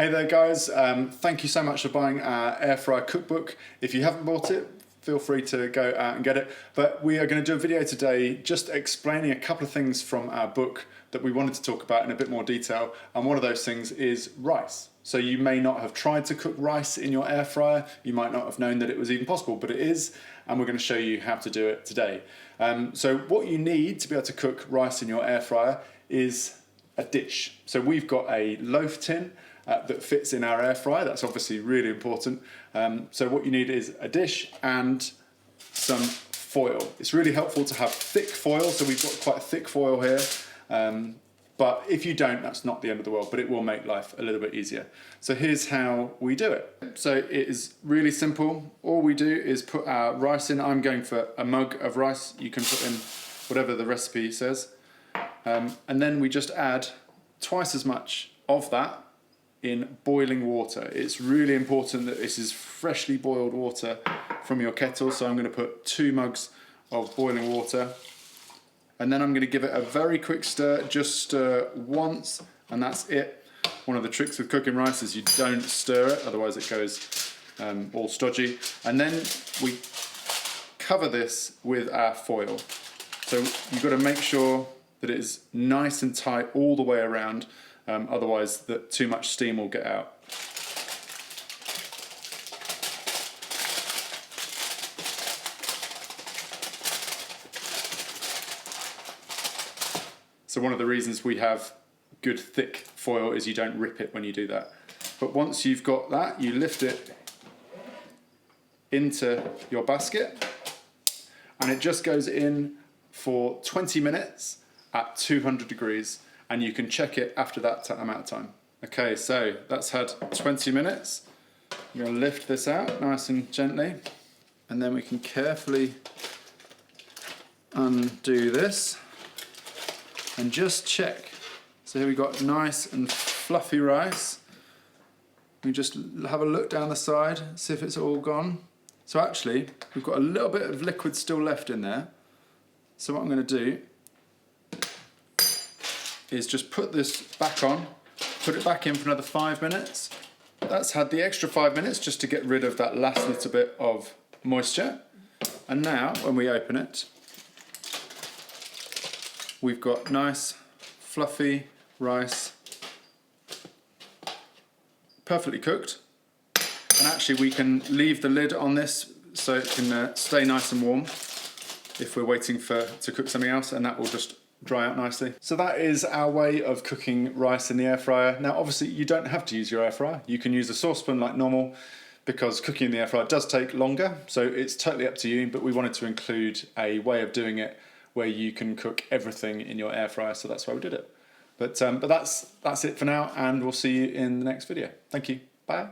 Hey there guys, thank you so much for buying our air fryer cookbook. If you haven't bought it, feel free to go out and get it. But we are going to do a video today just explaining a couple of things from our book that we wanted to talk about in a bit more detail. And one of those things is rice. So you may not have tried to cook rice in your air fryer, you might not have known that it was even possible, but it is, and we're going to show you how to do it today. So what you need to be able to cook rice in your air fryer is a dish. So we've got a loaf tin that fits in our air fryer. That's obviously really important. So what you need is a dish and some foil. It's really helpful to have thick foil, so we've got quite thick foil here. But if you don't, that's not the end of the world, but it will make life a little bit easier. So here's how we do it. So it is really simple. All we do is put our rice in. I'm going for a mug of rice. You can put in whatever the recipe says. And then we just add twice as much of that in boiling water. It's really important that this is freshly boiled water from your kettle. So I'm going to put 2 mugs of boiling water. And then I'm going to give it a very quick stir, just stir once, and that's it. One of the tricks with cooking rice is you don't stir it, otherwise it goes all stodgy. And then we cover this with our foil. So you've got to make sure that it is nice and tight all the way around, otherwise that too much steam will get out. So one of the reasons we have good thick foil is you don't rip it when you do that. But once you've got that, you lift it into your basket and it just goes in for 20 minutes at 200 degrees, and you can check it after that amount of time. Okay, so that's had 20 minutes. I'm going to lift this out nice and gently, and then we can carefully undo this and just check. So here we've got nice and fluffy rice. We just have a look down the side, see if it's all gone. So actually, we've got a little bit of liquid still left in there. So what I'm going to do is just put this back on, put it back in for another 5 minutes. That's had the extra 5 minutes just to get rid of that last little bit of moisture. And now, when we open it, we've got nice, fluffy rice, perfectly cooked. And actually we can leave the lid on this so it can stay nice and warm if we're waiting to cook something else, and that will just dry out nicely. So that is our way of cooking rice in the air fryer. Now obviously you don't have to use your air fryer. You can use a saucepan like normal, because cooking in the air fryer does take longer, so it's totally up to you, but we wanted to include a way of doing it where you can cook everything in your air fryer, so that's why we did it. But that's it for now, and we'll see you in the next video. Thank you. Bye.